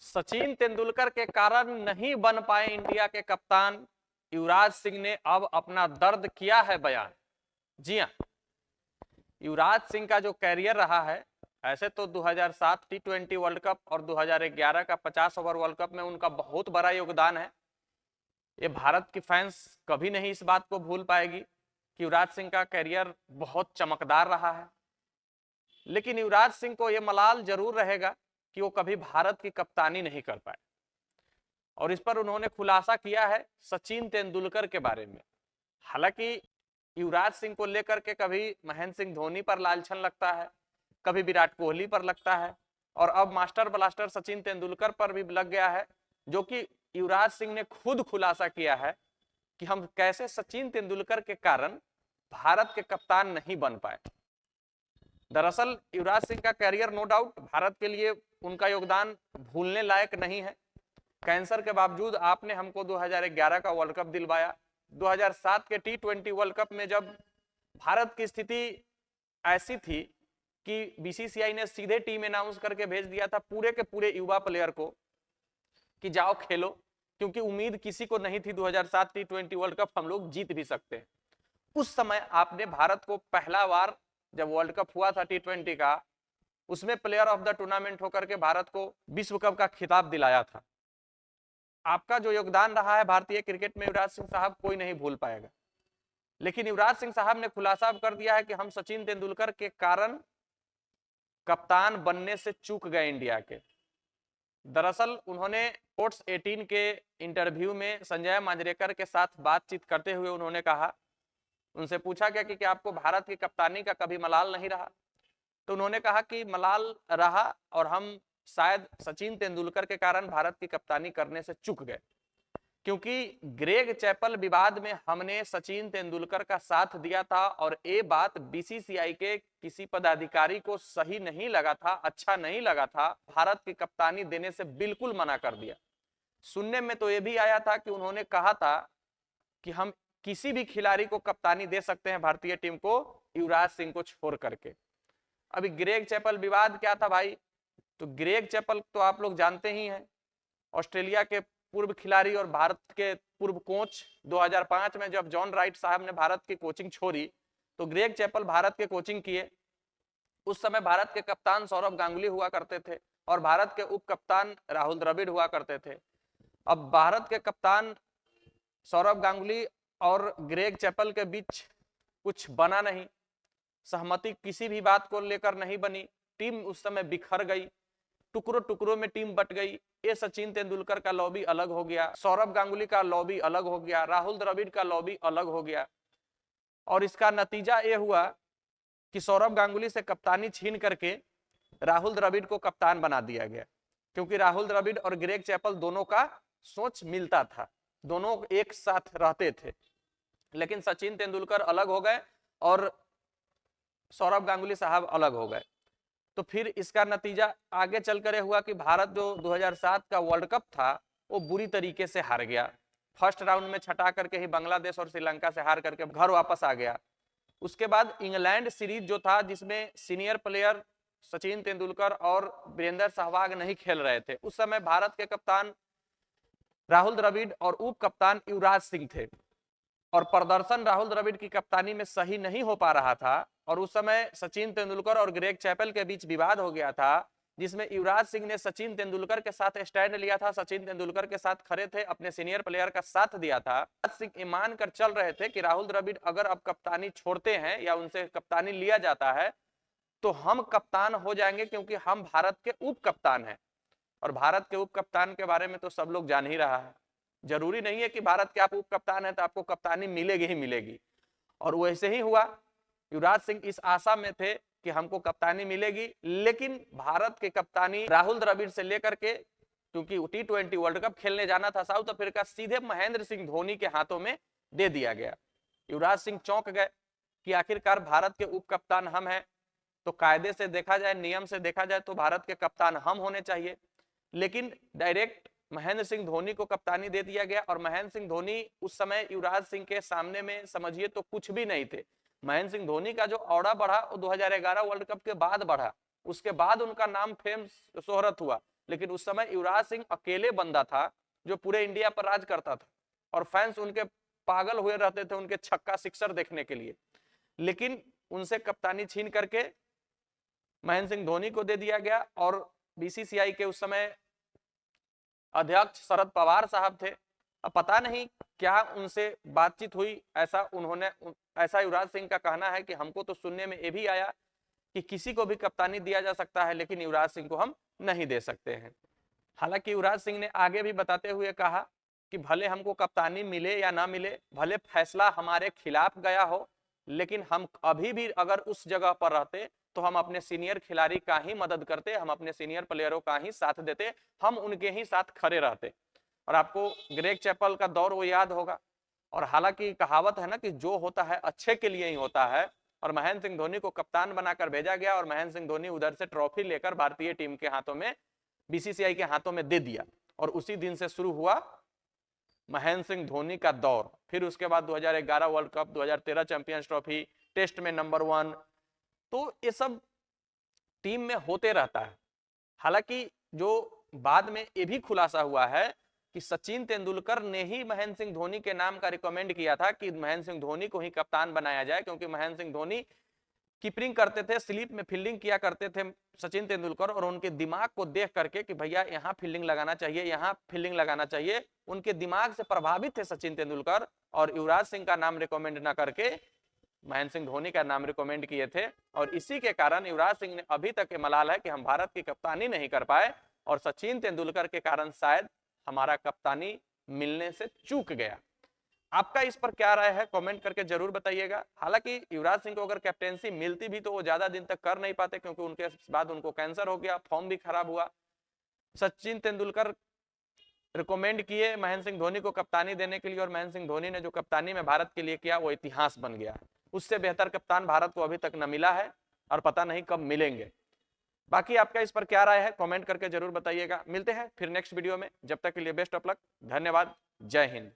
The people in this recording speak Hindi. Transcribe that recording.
सचिन तेंदुलकर के कारण नहीं बन पाए इंडिया के कप्तान। युवराज सिंह ने अब अपना दर्द किया है बयान। जी हाँ, युवराज सिंह का जो कैरियर रहा है, ऐसे तो 2007 टी20 वर्ल्ड कप और 2011 का 50 ओवर वर्ल्ड कप में उनका बहुत बड़ा योगदान है। ये भारत की फैंस कभी नहीं इस बात को भूल पाएगी कि युवराज सिंह का कैरियर बहुत चमकदार रहा है। लेकिन युवराज सिंह को यह मलाल जरूर रहेगा कि वो कभी भारत की कप्तानी नहीं कर पाए। और इस पर उन्होंने खुलासा किया है सचिन तेंदुलकर के बारे में। हालांकि युवराज सिंह को लेकर के कभी महेंद्र सिंह धोनी पर लालछन लगता है, कभी विराट कोहली पर लगता है, और अब मास्टर ब्लास्टर सचिन तेंदुलकर पर भी लग गया है, जो कि युवराज सिंह ने खुद खुलासा किया है कि हम कैसे सचिन तेंदुलकर के कारण भारत के कप्तान नहीं बन पाए। दरअसल युवराज सिंह का कैरियर नो डाउट भारत के लिए उनका योगदान भूलने लायक नहीं है। कैंसर के बावजूद आपने हमको 2011 का वर्ल्ड कप दिलवाया। 2007 के टी20 वर्ल्ड कप में जब भारत की स्थिति ऐसी थी कि बीसीसीआई ने सीधे टीम अनाउंस करके भेज दिया था पूरे के पूरे युवा प्लेयर को कि जाओ खेलो, क्योंकि उम्मीद किसी को नहीं थी 2007 टी20 वर्ल्ड कप हम लोग जीत भी सकते हैं। उस समय आपने भारत को पहला बार जब वर्ल्ड कप हुआ था टी20 का, उसमें प्लेयर ऑफ द टूर्नामेंट होकर के भारत को विश्व कप का खिताब दिलाया था। आपका जो योगदान रहा है भारतीय क्रिकेट में युवराज सिंह साहब, कोई नहीं भूल पाएगा। लेकिन युवराज सिंह साहब ने खुलासा कर दिया है कि हम सचिन तेंदुलकर के कारण कप्तान बनने से चूक गए इंडिया के। दरअसल उन्होंने स्पोर्ट्स 18 के इंटरव्यू में संजय मांजरेकर के साथ बातचीत करते हुए उन्होंने कहा, उनसे पूछा गया कि आपको भारत की कप्तानी का कभी मलाल नहीं रहा? तो उन्होंने कहा कि मलाल रहा, और हम शायद सचिन तेंदुलकर के कारण भारत की कप्तानी करने से चूक गए, क्योंकि ग्रेग चैपल विवाद में हमने सचिन तेंदुलकर का साथ दिया था और ये बात बीसीसीआई के किसी पदाधिकारी को सही नहीं लगा था, अच्छा नहीं लगा था, भारत की कप्तानी देने से बिल्कुल मना कर दिया। सुनने में तो ये भी आया था कि उन्होंने कहा था कि हम किसी भी खिलाड़ी को कप्तानी दे सकते हैं भारतीय टीम को, युवराज सिंह को छोड़ करके। अभी ग्रेग चैपल विवाद क्या था भाई? तो ग्रेग चैपल तो आप लोग जानते ही हैं, ऑस्ट्रेलिया के पूर्व खिलाड़ी और भारत के पूर्व कोच। 2005 में जब जॉन राइट साहब ने भारत की कोचिंग छोड़ी तो ग्रेग चैपल भारत के कोचिंग किए। उस समय भारत के कप्तान सौरभ गांगुली हुआ करते थे और भारत के उप कप्तान राहुल द्रविड़ हुआ करते थे। अब भारत के कप्तान सौरभ गांगुली और ग्रेग चैपल के बीच कुछ बना नहीं, सहमति किसी भी बात को लेकर नहीं बनी। टीम उस समय बिखर गई, टुकड़ों टुकड़ों में टीम बट गई। ये सचिन तेंदुलकर का लॉबी अलग हो गया, सौरभ गांगुली का लॉबी अलग हो गया, राहुल द्रविड़ का लॉबी अलग हो गया। और इसका नतीजा ये हुआ कि सौरभ गांगुली से कप्तानी छीन करके राहुल द्रविड़ को कप्तान बना दिया गया, क्योंकि राहुल द्रविड़ और ग्रेग चैपल दोनों का सोच मिलता था, दोनों एक साथ रहते थे। लेकिन सचिन तेंदुलकर अलग हो गए और सौरभ गांगुली साहब अलग हो गए। तो फिर इसका नतीजा आगे चलकर हुआ कि भारत जो 2007 का वर्ल्ड कप था वो बुरी तरीके से हार गया। फर्स्ट राउंड में छटा करके ही बांग्लादेश और श्रीलंका से हार करके घर वापस आ गया। उसके बाद इंग्लैंड सीरीज जो था, जिसमें सीनियर प्लेयर सचिन तेंदुलकर और वीरेंद्र सहवाग नहीं खेल रहे थे, उस समय भारत के कप्तान राहुल द्रविड़ और उप कप्तान युवराज सिंह थे, और प्रदर्शन राहुल द्रविड़ की कप्तानी में सही नहीं हो पा रहा था। और उस समय सचिन तेंदुलकर और ग्रेग चैपल के बीच विवाद हो गया था, जिसमें युवराज सिंह ने सचिन तेंदुलकर के साथ स्टैंड लिया था, सचिन तेंदुलकर के साथ खड़े थे, अपने सीनियर प्लेयर का साथ दिया था। युवराज सिंह ईमान कर चल रहे थे कि राहुल द्रविड़ अगर अब कप्तानी छोड़ते हैं या उनसे कप्तानी लिया जाता है तो हम कप्तान हो जाएंगे, क्योंकि हम भारत के उप कप्तान हैं। और भारत के उप कप्तान के बारे में तो सब लोग जान ही रहा है। जरूरी नहीं है कि भारत के आप उप कप्तान है तो आपको कप्तानी मिलेगी ही मिलेगी। और वैसे ही हुआ, युवराज सिंह इस आशा में थे कि हमको कप्तानी मिलेगी, लेकिन भारत की कप्तानी राहुल द्रविड़ से लेकर के, क्योंकि टी20 वर्ल्ड कप खेलने जाना था साउथ अफ्रीका, सीधे महेंद्र सिंह धोनी के हाथों में दे दिया गया। युवराज सिंह चौंक गए कि आखिरकार भारत के उप कप्तान हम हैं, तो कायदे से देखा जाए, नियम से देखा जाए तो भारत के कप्तान हम होने चाहिए। लेकिन डायरेक्ट महेंद्र सिंह धोनी को कप्तानी दे दिया गया। और महेंद्र सिंह धोनी उस समय युवराज सिंह के सामने में समझिए तो कुछ भी नहीं थे। महेंद्र सिंह धोनी का जो औड़ा बढ़ा वो 2011 वर्ल्ड कप के बाद बढ़ा, उसके बाद उनका नाम फेम शोहरत हुआ। लेकिन उस समय युवराज सिंह अकेले बंदा था जो पूरे इंडिया पर राज करता था और फैंस उनके पागल हुए रहते थे उनके छक्का सिक्सर देखने के लिए। लेकिन उनसे कप्तानी छीन करके महेंद्र सिंह धोनी को दे दिया गया और बीसीसीआई के उस समय अध्यक्ष शरद पवार साहब थे। अब पता नहीं क्या उनसे बातचीत हुई, ऐसा युवराज सिंह का कहना है कि हमको तो सुनने में ये भी आया कि किसी को भी कप्तानी दिया जा सकता है लेकिन युवराज सिंह को हम नहीं दे सकते हैं। हालांकि युवराज सिंह ने आगे भी बताते हुए कहा कि भले हमको कप्तानी मिले या ना मिले, भले फैसला हमारे खिलाफ गया हो, लेकिन हम अभी भी अगर उस जगह पर रहते तो हम अपने सीनियर खिलाड़ी का ही मदद करते, हम अपने सीनियर प्लेयरों का ही साथ देते, हम उनके ही साथ खड़े रहते। और आपको ग्रेग चैपल का दौर वो याद होगा। और हालांकि कहावत है ना कि जो होता है अच्छे के लिए ही होता है, और महेंद्र सिंह धोनी को कप्तान बनाकर भेजा गया और महेंद्र सिंह धोनी उधर से ट्रॉफी लेकर भारतीय टीम के हाथों में, बीसीसीआई के हाथों में दे दिया। और उसी दिन से शुरू हुआ महेंद्र सिंह धोनी का दौर। फिर उसके बाद 2011 World Cup, 2013 Champions Trophy, Test में नंबर 1, तो ये सब टीम में होते रहता है। हालांकि जो बाद में ये भी खुलासा हुआ है कि सचिन तेंदुलकर ने ही महेंद्र सिंह धोनी के नाम का रिकमेंड किया था कि महेंद्र सिंह धोनी को ही कप्तान बनाया जाए, क्योंकि महेंद्र सिंह धोनी कीपिंग करते थे, स्लिप में फील्डिंग किया करते थे सचिन तेंदुलकर, और उनके दिमाग को देख करके कि भैया यहाँ फील्डिंग लगाना चाहिए, यहाँ फील्डिंग लगाना चाहिए, उनके दिमाग से प्रभावित थे सचिन तेंदुलकर और युवराज सिंह का नाम रिकमेंड ना करके महेंद्र सिंह धोनी का नाम रिकमेंड किए थे। और इसी के कारण युवराज सिंह ने अभी तक मलाल है कि हम भारत की कप्तानी नहीं कर पाए और सचिन तेंदुलकर के कारण शायद हमारा कप्तानी मिलने से चूक गया। आपका इस पर क्या राय है, कमेंट करके जरूर बताइएगा। हालांकि युवराज सिंह को अगर कैप्टेंसी मिलती भी तो वो ज्यादा दिन तक कर नहीं पाते, क्योंकि उनके बाद उनको कैंसर हो गया, फॉर्म भी खराब हुआ। सचिन तेंदुलकर रिकमेंड किए महेंद्र सिंह धोनी को कप्तानी देने के लिए, और महेंद्र सिंह धोनी ने जो कप्तानी में भारत के लिए किया वो इतिहास बन गया। उससे बेहतर कप्तान भारत को अभी तक न मिला है और पता नहीं कब मिलेंगे। बाकी आपका इस पर क्या राय है, कमेंट करके जरूर बताइएगा। मिलते हैं फिर नेक्स्ट वीडियो में, जब तक के लिए बेस्ट ऑफ लक, धन्यवाद, जय हिंद।